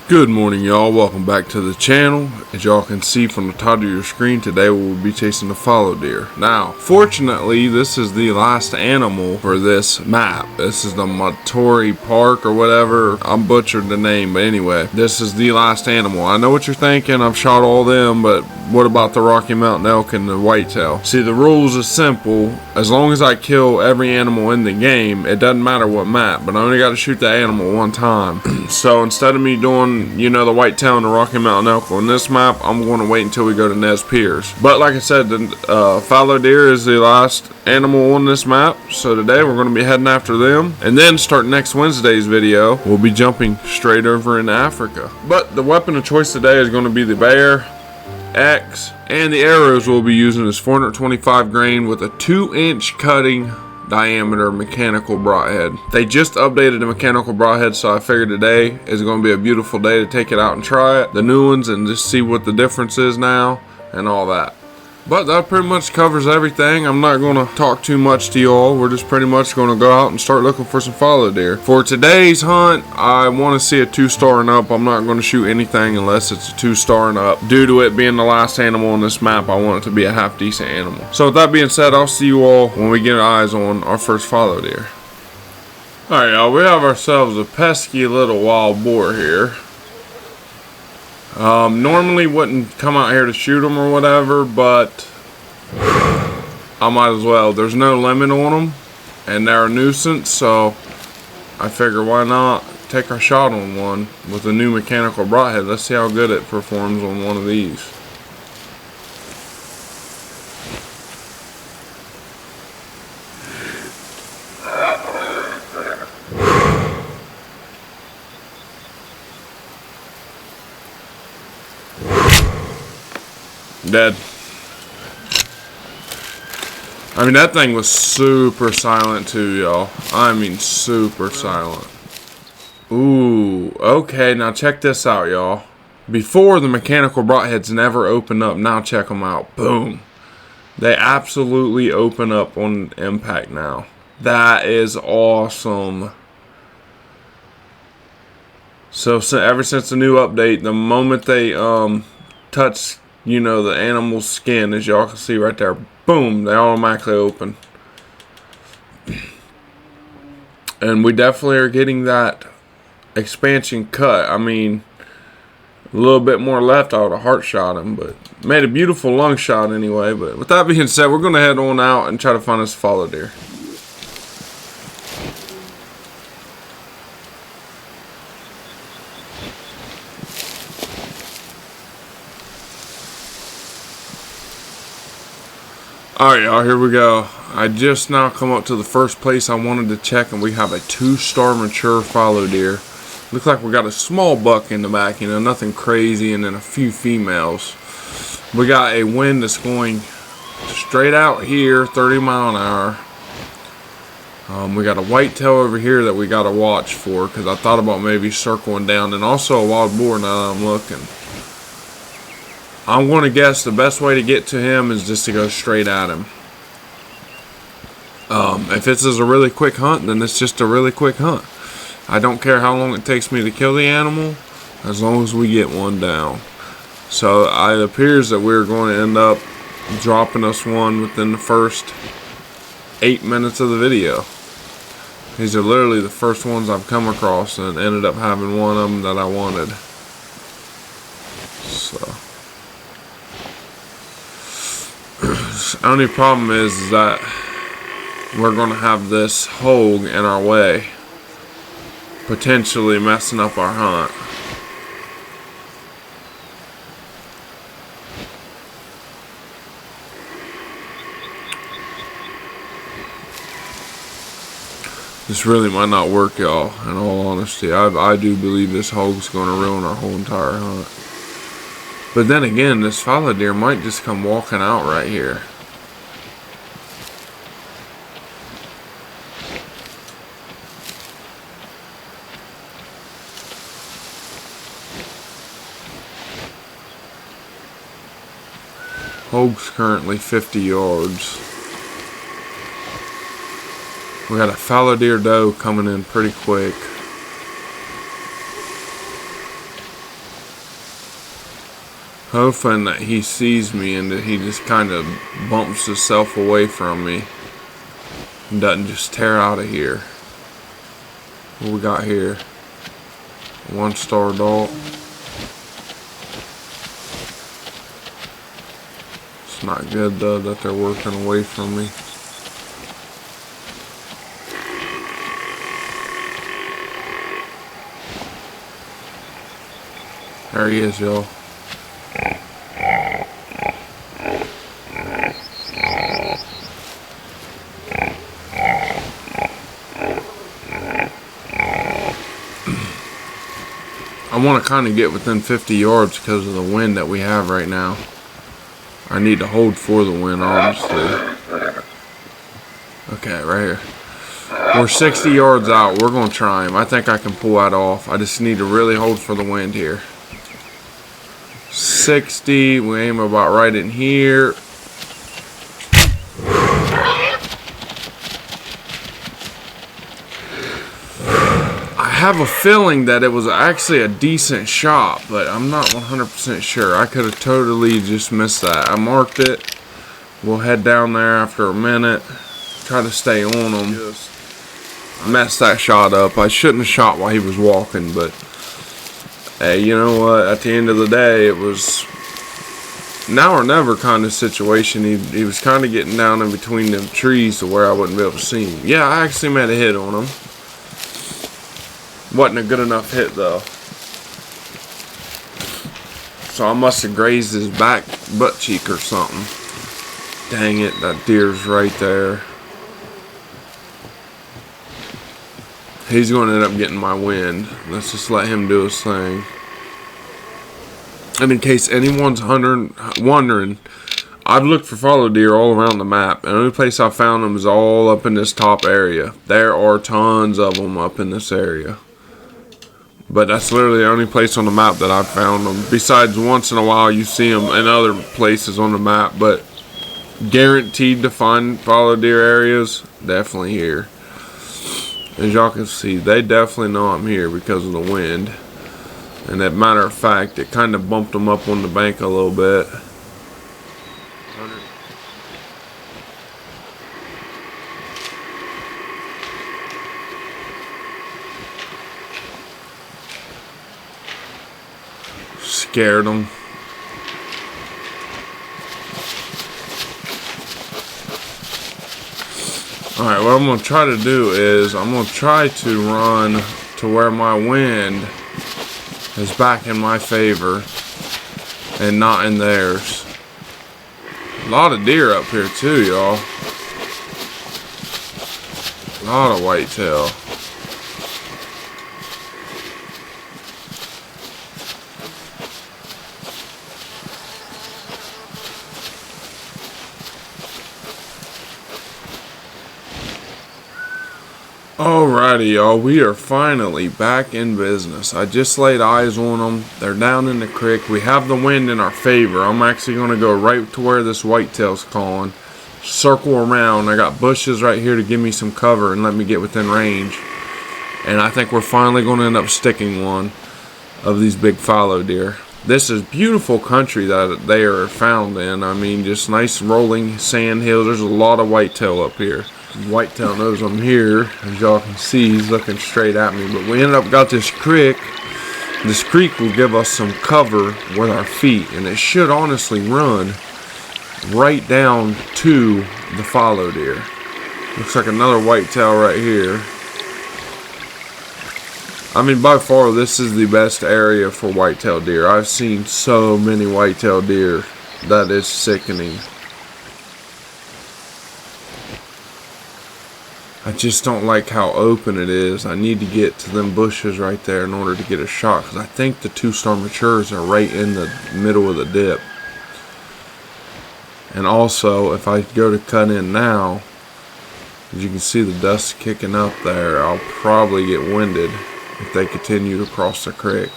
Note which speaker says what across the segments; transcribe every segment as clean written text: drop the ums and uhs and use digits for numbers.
Speaker 1: Good morning, y'all. Welcome back to the channel. As y'all can see from the top of your screen, today we will be chasing the fallow deer. Now, fortunately, this is the last animal for this map. This is the Matori Park or whatever. I butchered the name, but anyway, this is the last animal. I know what you're thinking. I've shot all them, but what about the Rocky Mountain elk and the whitetail? See, the rules is simple. As long as I kill every animal in the game, it doesn't matter what map, but I only got to shoot the animal one time. So instead of me doing, the whitetail and the Rocky Mountain elk on this map, I'm going to wait until we go to Nez Perce. But like I said, the fallow deer is the last animal on this map. So today we're going to be heading after them. And then start next Wednesday's video, we'll be jumping straight over into Africa. But the weapon of choice today is going to be the bear X. And the arrows we'll be using is 425 grain with a 2-inch cutting diameter mechanical broadhead. They just updated the mechanical broadhead, so I figured today is going to be a beautiful day to take it out and try it, the new ones, and just see what the difference is now and all that. But that pretty much covers everything. I'm not going to talk too much to y'all. We're just pretty much going to go out and start looking for some fallow deer. For today's hunt, I want to see a 2-star and up. I'm not going to shoot anything unless it's a 2-star and up. Due to it being the last animal on this map, I want it to be a half decent animal. So with that being said, I'll see you all when we get eyes on our first fallow deer. Alright, y'all, we have ourselves a pesky little wild boar here. Normally wouldn't come out here to shoot them or whatever, but I might as well. There's no limit on them, and they're a nuisance, so I figure why not take our shot on one with a new mechanical broadhead. Let's see how good it performs on one of these. Dead. I mean, that thing was super silent too, y'all. I mean, super silent. Ooh, okay, now check this out, y'all. Before, the mechanical broadheads never open up. Now check them out. Boom. They absolutely open up on impact now. That is awesome. So ever since the new update, the moment they touch the animal's skin, as y'all can see right there, boom, they automatically open. And we definitely are getting that expansion cut. I mean, a little bit more left, I would have heart shot him, but made a beautiful lung shot anyway. But with that being said, we're going to head on out and try to find us a fallow deer. Alright, y'all, here we go. I just now come up to the first place I wanted to check, and we have a 2-star mature fallow deer. Looks like we got a small buck in the back, nothing crazy, and then a few females. We got a wind that's going straight out here, 30 mile an hour. We got a whitetail over here that we got to watch for, because I thought about maybe circling down, and also a wild boar now that I'm looking. I'm going to guess the best way to get to him is just to go straight at him. If this is a really quick hunt, then it's just a really quick hunt. I don't care how long it takes me to kill the animal, as long as we get one down. So it appears that we're going to end up dropping us one within the first 8 minutes of the video. These are literally the first ones I've come across, and ended up having one of them that I wanted. So the only problem is that we're going to have this hog in our way, potentially messing up our hunt. This really might not work, y'all, in all honesty. I do believe this hog's going to ruin our whole entire hunt. But then again, this fallow deer might just come walking out right here. Hog's currently 50 yards. We got a fallow deer doe coming in pretty quick. hoping that he sees me and that he just kind of bumps himself away from me and doesn't just tear out of here. What we got here? 1-star adult. It's not good though that they're working away from me. There he is, y'all. I want to kind of get within 50 yards because of the wind that we have right now. I need to hold for the wind, obviously. Okay, right here. We're 60 yards out. We're going to try him. I think I can pull that off. I just need to really hold for the wind here. 60. We aim about right in here. I have a feeling that it was actually a decent shot, but I'm not 100% sure. I could have totally just missed that. I marked it. We'll head down there after a minute. Try to stay on him. I messed that shot up. I shouldn't have shot while he was walking, but hey, you know what? At the end of the day, it was now or never kind of situation. He was kind of getting down in between them trees to where I wouldn't be able to see him. Yeah, I actually made a hit on him. Wasn't a good enough hit though. So I must have grazed his butt cheek or something. Dang it, that deer's right there. He's going to end up getting my wind. Let's just let him do his thing. And in case anyone's wondering, I've looked for fallow deer all around the map. And the only place I found them is all up in this top area. There are tons of them up in this area. But that's literally the only place on the map that I've found them. Besides, once in a while you see them in other places on the map. But guaranteed to find fallow deer areas, definitely here. As y'all can see, they definitely know I'm here because of the wind. And as a matter of fact, it kind of bumped them up on the bank a little bit. Scared them. Alright, what I'm going to try to do is I'm going to try to run to where my wind is back in my favor and not in theirs. A lot of deer up here too, y'all. A lot of whitetail. Alrighty, y'all, we are finally back in business. I just laid eyes on them. They're down in the creek. We have the wind in our favor. I'm actually going to go right to where this whitetail's calling. Circle around. I got bushes right here to give me some cover and let me get within range. And I think we're finally going to end up sticking one of these big fallow deer. This is beautiful country that they are found in. I mean, just nice rolling sand hills. There's a lot of whitetail up here. Whitetail knows I'm here. As y'all can see, he's looking straight at me. But we ended up got this creek. This creek will give us some cover with our feet. And it should honestly run right down to the fallow deer. Looks like another whitetail right here. I mean, by far, this is the best area for whitetail deer. I've seen so many whitetail deer that is sickening. I just don't like how open it is. I need to get to them bushes right there in order to get a shot, because I think the 2-star matures are right in the middle of the dip. And also, if I go to cut in now, as you can see the dust kicking up there, I'll probably get winded if they continue to cross the creek.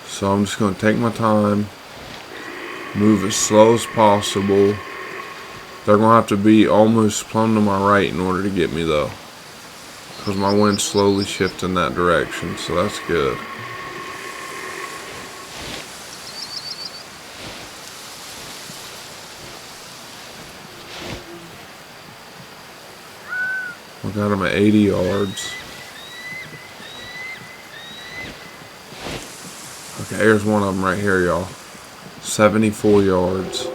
Speaker 1: So I'm just going to take my time, move as slow as possible. They're going to have to be almost plumb to my right in order to get me though, because my wind's slowly shifting that direction, so that's good. We got him at 80 yards. Okay, here's one of them right here, y'all. 74 yards.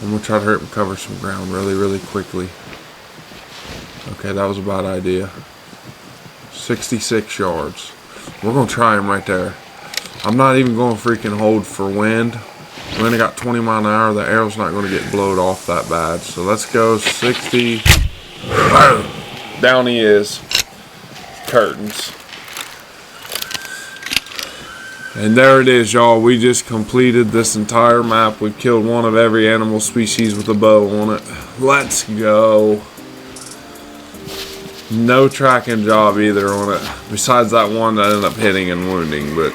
Speaker 1: I'm gonna try to hurt him cover some ground really quickly. Okay, that was a bad idea. 66 yards. We're gonna try him right there. I'm not even gonna freaking hold for wind. We only got 20 mile an hour. The arrow's not gonna get blowed off that bad. So let's go 60. Down he is. Curtains. And there it is, y'all. We just completed this entire map. We've killed one of every animal species with a bow on it. Let's go. No tracking job either on it. Besides that one that ended up hitting and wounding. But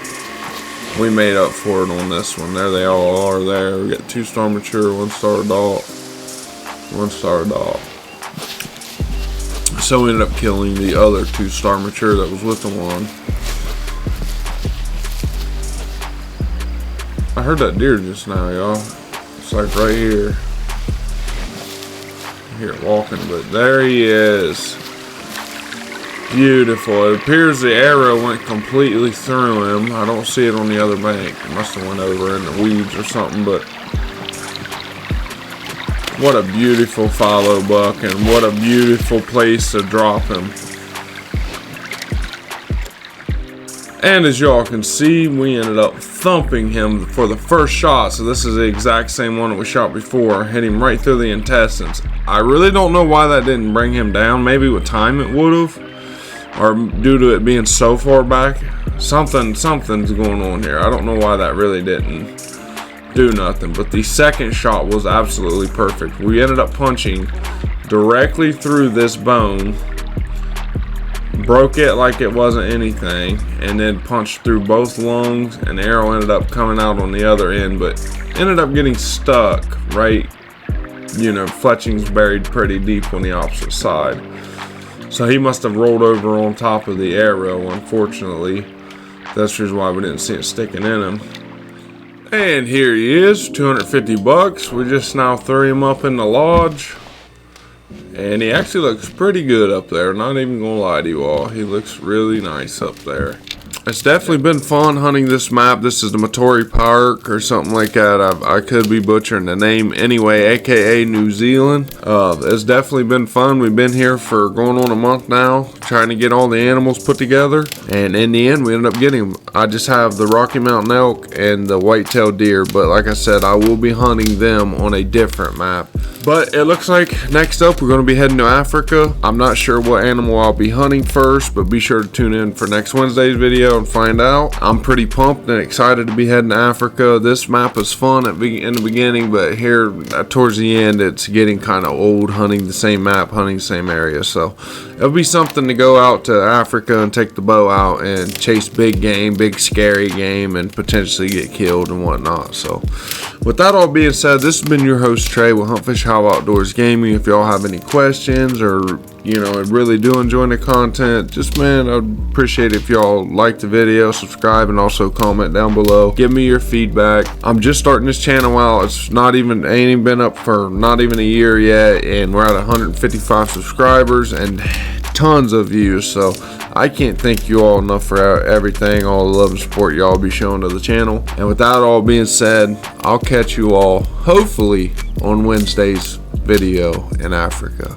Speaker 1: we made up for it on this one. There they all are there. We got 2-star mature, 1-star adult, 1-star adult. So we ended up killing the other 2-star mature that was with the one. I heard that deer just now, y'all. It's like right here. I hear it walking, but there he is. Beautiful. It appears the arrow went completely through him. I don't see it on the other bank. It must have went over in the weeds or something, but what a beautiful fallow buck, and what a beautiful place to drop him. And as y'all can see, we ended up thumping him for the first shot. So this is the exact same one that we shot before. Hit him right through the intestines. I really don't know why that didn't bring him down. Maybe with time it would have. Or due to it being so far back. Something's going on here. I don't know why that really didn't do nothing. But the second shot was absolutely perfect. We ended up punching directly through this bone. Broke it like it wasn't anything, and then punched through both lungs, and the arrow ended up coming out on the other end, but ended up getting stuck right, you know, fletching's buried pretty deep on the opposite side. So he must have rolled over on top of the arrow, unfortunately. That's the reason why we didn't see it sticking in him. And here he is, 250 bucks. We just now threw him up in the lodge. And he actually looks pretty good up there. Not even gonna lie to you all. He looks really nice up there. It's definitely been fun hunting this map. This is the Matori Park or something like that. I could be butchering the name anyway, aka New Zealand. It's definitely been fun. We've been here for going on a month now, trying to get all the animals put together. And in the end, we ended up getting them. I just have the Rocky Mountain elk and the white-tailed deer. But like I said, I will be hunting them on a different map. But it looks like next up we're going to be heading to Africa. I'm not sure what animal I'll be hunting first, but be sure to tune in for next Wednesday's video and find out. I'm pretty pumped and excited to be heading to Africa. This map was fun in the beginning, but here towards the end it's getting kind of old hunting the same map, hunting the same area. So it'll be something to go out to Africa and take the bow out and chase big game, big scary game, and potentially get killed and whatnot. So with that all being said, this has been your host Trey with Huntfish How Outdoors Gaming. If y'all have any questions or you know, I really do enjoy the content, just man, I'd appreciate it if y'all like the video, subscribe, and also comment down below. Give me your feedback. I'm just starting this channel out. It's ain't even been up for not even a year yet, and we're at 155 subscribers and tons of views. So I can't thank you all enough for everything, all the love and support y'all be showing to the channel. And with that all being said, I'll catch you all hopefully on Wednesday's video in Africa.